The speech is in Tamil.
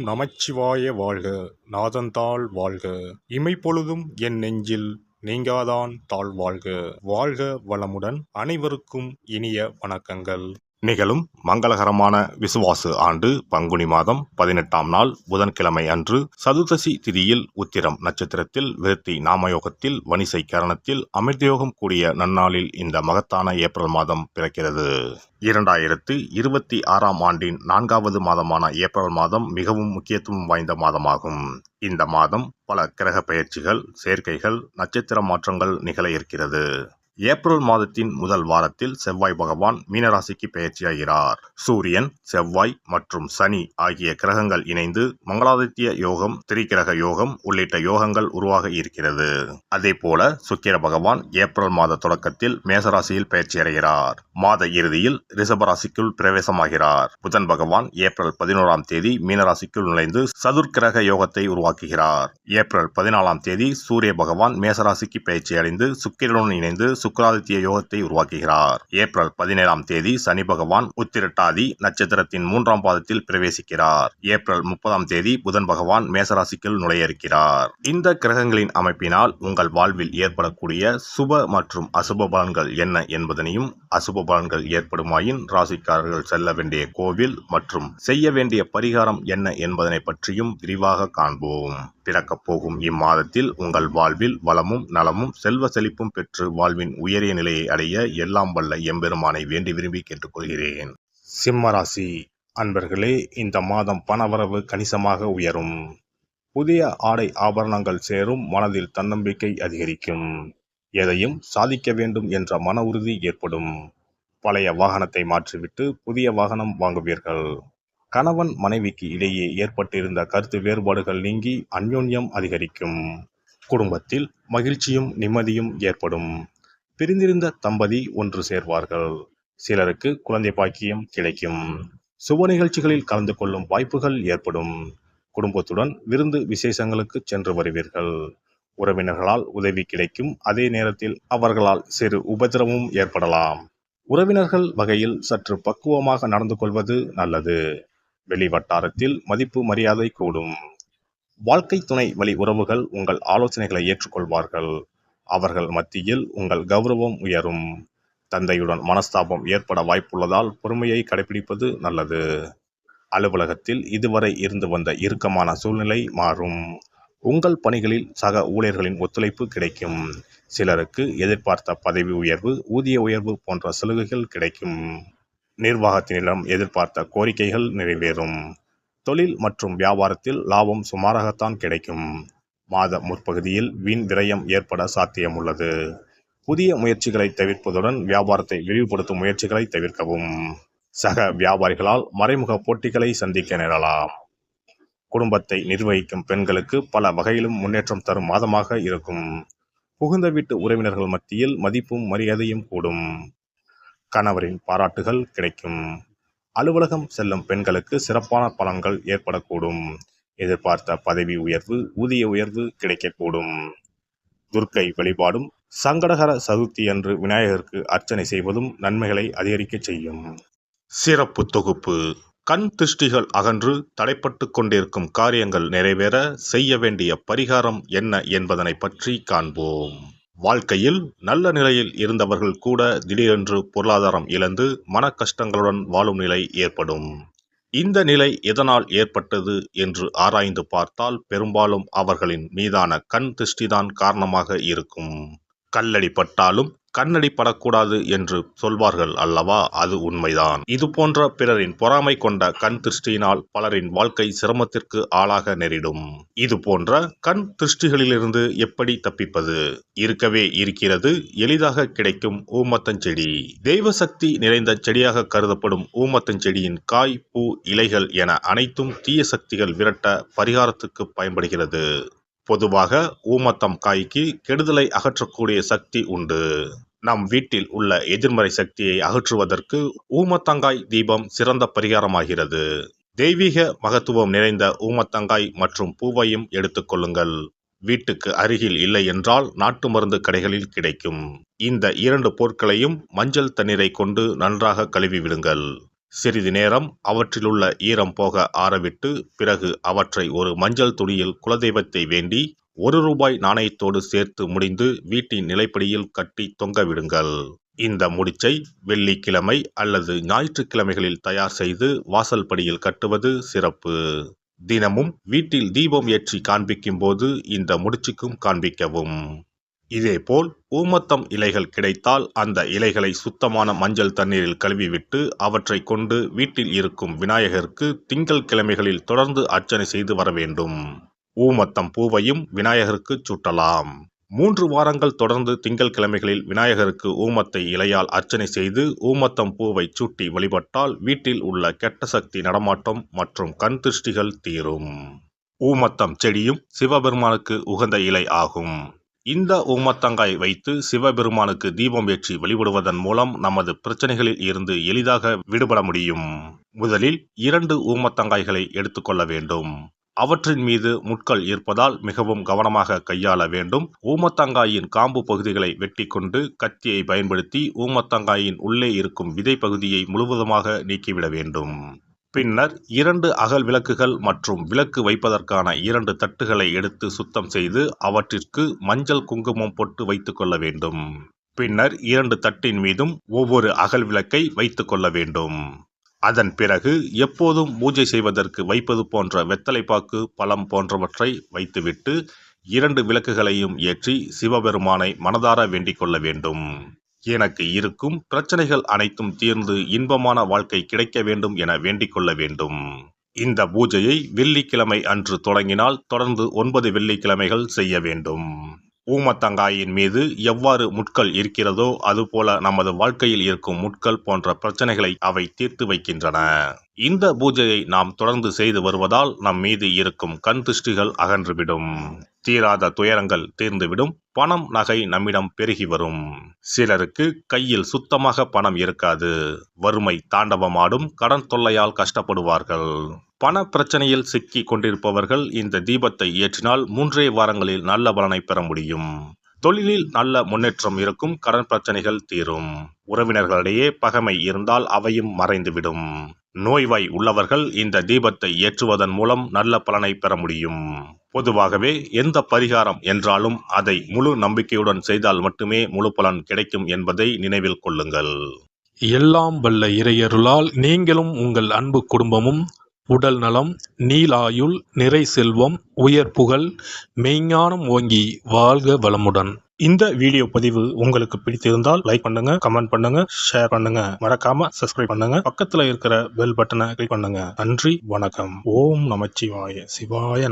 நமச்சிவாய வாழ்க. நாதன்தாள் வாழ்க. இமைப்பொழுதும் என் நெஞ்சில் நீங்காதான் தாழ்வாழ்க. வாழ்க வளமுடன். அனைவருக்கும் இனிய வணக்கங்கள். நிகழும் மங்களகரமான விசுவாசு ஆண்டு பங்குனி மாதம் 18ஆம் நாள் புதன்கிழமை அன்று சதுர்தசி திதியில் உத்திரம் நட்சத்திரத்தில் விருத்தி நாமயோகத்தில் வணிசை கரணத்தில் அமிர்தயோகம் கூடிய நன்னாளில் இந்த மகத்தான ஏப்ரல் மாதம் பிறக்கிறது. 2026ஆம் ஆண்டின் 4வது மாதமான ஏப்ரல் மாதம் மிகவும் முக்கியத்துவம் வாய்ந்த மாதமாகும். இந்த மாதம் பல கிரக பெயர்ச்சிகள், சேர்க்கைகள், நட்சத்திர மாற்றங்கள் நிகழ இருக்கிறது. ஏப்ரல் மாதத்தின் முதல் வாரத்தில் செவ்வாய் பகவான் மீனராசிக்கு பெயர்ச்சியாகிறார். சூரியன், செவ்வாய் மற்றும் சனி ஆகிய கிரகங்கள் இணைந்து மங்களாதித்ய யோகம், திரிகிரக யோகம் உள்ளிட்ட யோகங்கள் உருவாக இருக்கிறது. அதே போல சுக்கிர பகவான் ஏப்ரல் மாத தொடக்கத்தில் மேசராசியில் பெயர்ச்சியடைகிறார். மாத இறுதியில் ரிஷபராசிக்குள் பிரவேசமாகிறார். புதன் பகவான் ஏப்ரல் 11ஆம் தேதி மீனராசிக்குள் நுழைந்து சதுர்கிரக யோகத்தை உருவாக்குகிறார். ஏப்ரல் 14ஆம் தேதி சூரிய பகவான் மேசராசிக்கு பெயர்ச்சியடைந்து சுக்கிரனுடன் இணைந்து சுக்கிராதித்ய யோகத்தை உருவாக்குகிறார். ஏப்ரல் 17ஆம் தேதி சனி பகவான் உத்திரட்டாதி நட்சத்திரத்தின் 3ஆம் பாதத்தில் பிரவேசிக்கிறார். ஏப்ரல் 30ஆம் தேதி புதன் பகவான் மேசராசிக்குள் நுழைய இருக்கிறார். இந்த கிரகங்களின் அமைப்பினால் உங்கள் வாழ்வில் ஏற்படக்கூடிய சுப மற்றும் அசுப பலன்கள் என்ன என்பதனையும், அசுப பலன்கள் ஏற்படுமாயின் ராசிக்காரர்கள் செல்ல வேண்டிய கோவில் மற்றும் செய்ய வேண்டிய பரிகாரம் என்ன என்பதனை பற்றியும் விரிவாக காண்போம். பிறக்கப் போகும் இம்மாதத்தில் உங்கள் வாழ்வில் வளமும் நலமும் செல்வ செழிப்பும் பெற்று வாழ்வின் உயரிய நிலையை அடைய எல்லாம் வல்ல எம்பெருமானை வேண்டி விரும்பி கேட்டுக்கொள்கிறேன். சிம்மராசி அன்பர்களே, இந்த மாதம் பணவரவு கணிசமாக உயரும். புதிய ஆடை ஆபரணங்கள் சேரும். மனதில் தன்னம்பிக்கை அதிகரிக்கும். எதையும் சாதிக்க வேண்டும் என்ற மன உறுதி ஏற்படும். பழைய வாகனத்தை மாற்றிவிட்டு புதிய வாகனம் வாங்குவீர்கள். கணவன் மனைவிக்கு இடையே ஏற்பட்டிருந்த கருத்து வேறுபாடுகள் நீங்கி அந்யோன்யம் அதிகரிக்கும். குடும்பத்தில் மகிழ்ச்சியும் நிம்மதியும் ஏற்படும். பிரிந்திருந்த தம்பதி ஒன்று சேர்வார்கள். சிலருக்கு குழந்தை பாக்கியம் கிடைக்கும். சுப நிகழ்ச்சிகளில் கலந்து கொள்ளும் வாய்ப்புகள் ஏற்படும். குடும்பத்துடன் விருந்து விசேஷங்களுக்கு சென்று வருவீர்கள். உறவினர்களால் உதவி கிடைக்கும். அதே நேரத்தில் அவர்களால் சிறு உபத்திரமும் ஏற்படலாம். உறவினர்கள் வகையில் சற்று பக்குவமாக நடந்து கொள்வது நல்லது. வெளி வட்டாரத்தில் மதிப்பு மரியாதை கூடும். வாழ்க்கை துணை வழி உறவுகள் உங்கள் ஆலோசனைகளை ஏற்றுக்கொள்வார்கள். அவர்கள் மத்தியில் உங்கள் கௌரவம் உயரும். தந்தையுடன் மனஸ்தாபம் ஏற்பட வாய்ப்புள்ளதால் பொறுமையை கடைபிடிப்பது நல்லது. அலுவலகத்தில் இதுவரை இருந்து வந்த இறுக்கமான சூழ்நிலை மாறும். உங்கள் பணிகளில் சக ஊழியர்களின் ஒத்துழைப்பு கிடைக்கும். சிலருக்கு எதிர்பார்த்த பதவி உயர்வு, ஊதிய உயர்வு போன்ற சலுகைகள் கிடைக்கும். நிர்வாகத்தினிடம் எதிர்பார்த்த கோரிக்கைகள் நிறைவேறும். தொழில் மற்றும் வியாபாரத்தில் லாபம் சுமாராகத்தான் கிடைக்கும். மாத முற்பகுதியில் வீண் விரயம் ஏற்பட சாத்தியமுள்ளது. புதிய முயற்சிகளை தவிர்ப்பதுடன் வியாபாரத்தை விரிவுபடுத்தும் முயற்சிகளை தவிர்க்கவும். சக வியாபாரிகளால் மறைமுக போட்டிகளை சந்திக்க நேரலாம். குடும்பத்தை நிர்வகிக்கும் பெண்களுக்கு பல வகையிலும் முன்னேற்றம் தரும் மாதமாக இருக்கும். புகுந்த வீட்டு உறவினர்கள் மத்தியில் மதிப்பும் மரியாதையும் கூடும். கணவரின் பாராட்டுகள் கிடைக்கும். அலுவலகம் செல்லும் பெண்களுக்கு சிறப்பான பலன்கள் ஏற்படக்கூடும். எதிர்பார்த்த பதவி உயர்வு, ஊதிய உயர்வு கிடைக்கக்கூடும். துர்க்கை வழிபாடும் சங்கடகர சதுர்த்தி அன்று விநாயகருக்கு அர்ச்சனை செய்வதும் நன்மைகளை அதிகரிக்க செய்யும். சிறப்பு தொகுப்பு. கண் திருஷ்டிகள் அகன்று தடைப்பட்டு கொண்டிருக்கும் காரியங்கள் நிறைவேற செய்ய வேண்டிய பரிகாரம் என்ன என்பதனை பற்றி காண்போம். வாழ்க்கையில் நல்ல நிலையில் இருந்தவர்கள் கூட திடீரென்று பொருளாதாரம் இழந்து மன கஷ்டங்களுடன் வாழும் நிலை ஏற்படும். இந்த நிலை எதனால் ஏற்பட்டது என்று ஆராய்ந்து பார்த்தால் பெரும்பாலும் அவர்களின் மீதான கண் திருஷ்டிதான் காரணமாக இருக்கும். கல்லடி பட்டாலும் கண்ணடி படக்கூடாது என்று சொல்வார்கள் அல்லவா, அது உண்மைதான். இது போன்ற பிறரின் பொறாமை கொண்ட கண் திருஷ்டியினால் பலரின் வாழ்க்கை சிரமத்திற்கு ஆளாக நேரிடும். இது போன்ற கண் திருஷ்டிகளிலிருந்து எப்படி தப்பிப்பது? இருக்கவே இருக்கிறது எளிதாக கிடைக்கும் ஊமத்தஞ்செடி. தெய்வ சக்தி நிறைந்த செடியாக கருதப்படும் ஊமத்தஞ்செடியின் காய், பூ, இலைகள் என அனைத்தும் தீய சக்திகள் விரட்ட பரிகாரத்துக்கு பயன்படுகிறது. பொதுவாக ஊமத்தம் காய்க்கு கெடுதலை அகற்றக்கூடிய சக்தி உண்டு. நம் வீட்டில் உள்ள எதிர்மறை சக்தியை அகற்றுவதற்கு ஊமத்தங்காய் தீபம் சிறந்த பரிகாரமாகிறது. தெய்வீக மகத்துவம் நிறைந்த ஊமத்தங்காய் மற்றும் பூவையும் எடுத்துக்கொள்ளுங்கள். வீட்டுக்கு அருகில் இல்லை என்றால் நாட்டு மருந்து கடைகளில் கிடைக்கும். இந்த 2 பொருட்களையும் மஞ்சள் தண்ணீரை கொண்டு நன்றாக கழுவி விடுங்கள். சிறிது நேரம் அவற்றிலுள்ள ஈரம் போக ஆறவிட்டு பிறகு அவற்றை ஒரு மஞ்சள் துணியில் குலதெய்வத்தை வேண்டி ₹1 நாணயத்தோடு சேர்த்து முடிந்து வீட்டின் நிலைப்படியில் கட்டி தொங்கவிடுங்கள். இந்த முடிச்சை வெள்ளிக்கிழமை அல்லது ஞாயிற்றுக்கிழமைகளில் தயார் செய்து வாசல் படியில் கட்டுவது சிறப்பு. தினமும் வீட்டில் தீபம் ஏற்றி காண்பிக்கும் போது இந்த முடிச்சுக்கும் காண்பிக்கவும். இதேபோல் ஊமத்தம் இலைகள் கிடைத்தால் அந்த இலைகளை சுத்தமான மஞ்சள் தண்ணீரில் கழுவிவிட்டு அவற்றை கொண்டு வீட்டில் இருக்கும் விநாயகருக்கு திங்கள் கிழமைகளில் தொடர்ந்து அர்ச்சனை செய்து வர வேண்டும். ஊமத்தம் பூவையும் விநாயகருக்கு சூட்டலாம். 3 வாரங்கள் தொடர்ந்து திங்கள் கிழமைகளில் விநாயகருக்கு ஊமத்தை இலையால் அர்ச்சனை செய்து ஊமத்தம் பூவை சூட்டி வழிபட்டால் வீட்டில் உள்ள கெட்ட சக்தி நடமாட்டம் மற்றும் கண் திருஷ்டிகள் தீரும். ஊமத்தம் செடியும் சிவபெருமானுக்கு உகந்த இலை ஆகும். இந்த ஊமத்தங்காய் வைத்து சிவபெருமானுக்கு தீபம் ஏற்றி வழிபடுவதன் மூலம் நமது பிரச்சனைகளில் இருந்து எளிதாக விடுபட முடியும். முதலில் 2 ஊமத்தங்காய்களை எடுத்துக்கொள்ள வேண்டும். அவற்றின் மீது முட்கள் இருப்பதால் மிகவும் கவனமாக கையாள வேண்டும். ஊமத்தங்காயின் காம்பு பகுதிகளை வெட்டி கொண்டு கத்தியை பயன்படுத்தி ஊமத்தங்காயின் உள்ளே இருக்கும் விதை பகுதியை முழுவதுமாக நீக்கிவிட வேண்டும். பின்னர் 2 அகல் விளக்குகள் மற்றும் விளக்கு வைப்பதற்கான 2 தட்டுகளை எடுத்து சுத்தம் செய்து அவற்றிற்கு மஞ்சள் குங்குமம் போட்டு வைத்துக் கொள்ள வேண்டும். பின்னர் 2 தட்டின் மீதும் ஒவ்வொரு அகல் விளக்கை வைத்துக் கொள்ள வேண்டும். அதன் பிறகு எப்போதும் பூஜை செய்வதற்கு வைப்பது போன்ற வெத்தலைப்பாக்கு, பழம் போன்றவற்றை வைத்துவிட்டு 2 விளக்குகளையும் ஏற்றி சிவபெருமானை மனதார வேண்டிக் கொள்ள வேண்டும். எனக்கு இருக்கும் பிரச்சனைகள் அனைத்தும் தீர்ந்து இன்பமான வாழ்க்கை கிடைக்க வேண்டும் என வேண்டிக் கொள்ள வேண்டும். இந்த பூஜையை வெள்ளிக்கிழமை அன்று தொடங்கினால் தொடர்ந்து 9 வெள்ளிக்கிழமைகள் செய்ய வேண்டும். ஊமத்தங்காயின் மீது எவ்வாறு முட்கள் இருக்கிறதோ அதுபோல நமது வாழ்க்கையில் இருக்கும் முட்கள் போன்ற பிரச்சனைகளை அவை தீர்த்து வைக்கின்றன. இந்த பூஜையை நாம் தொடர்ந்து செய்து வருவதால் நம் மீது இருக்கும் கண் திருஷ்டிகள் அகன்றுவிடும். தீராத துயரங்கள் தீர்ந்துவிடும். பணம் நகை நம்மிடம் பெருகி வரும். சிலருக்கு கையில் சுத்தமாக பணம் இருக்காது. வறுமை தாண்டவமாடும். கடன் தொல்லையால் கஷ்டப்படுவார்கள். பண பிரச்சனையில் சிக்கி கொண்டிருப்பவர்கள் இந்த தீபத்தை ஏற்றினால் 3 வாரங்களில் நல்ல பலனை பெற முடியும். தொழிலில் நல்ல முன்னேற்றம் இருக்கும். கடன் பிரச்சனைகள் தீரும். உறவினர்களிடையே பகைமை இருந்தால் அவையும் மறைந்துவிடும். நோய்வாய் உள்ளவர்கள் இந்த தீபத்தை ஏற்றுவதன் மூலம் நல்ல பலனை பெற முடியும். பொதுவாகவே எந்த பரிகாரம் என்றாலும் அதை முழு நம்பிக்கையுடன் செய்தால் மட்டுமே முழு பலன் கிடைக்கும் என்பதை நினைவில் கொள்ளுங்கள். எல்லாம் வல்ல இறையருளால் நீங்களும் உங்கள் அன்பு குடும்பமும் உடல் நலம், நீலாயுள், நிறை செல்வம், உயர் புகழ், மெய்ஞானம் ஓங்கி வாழ்க வளமுடன். இந்த வீடியோ பதிவு உங்களுக்கு பிடித்திருந்தால் லைக் பண்ணுங்க, கமெண்ட் பண்ணுங்க, ஷேர் பண்ணுங்க. மறக்காம சப்ஸ்கிரைப் பண்ணுங்க. பக்கத்துல இருக்கிற பெல் பட்டனை கிளிக் பண்ணுங்க. நன்றி, வணக்கம். ஓம் நமச்சிவாய. சிவாய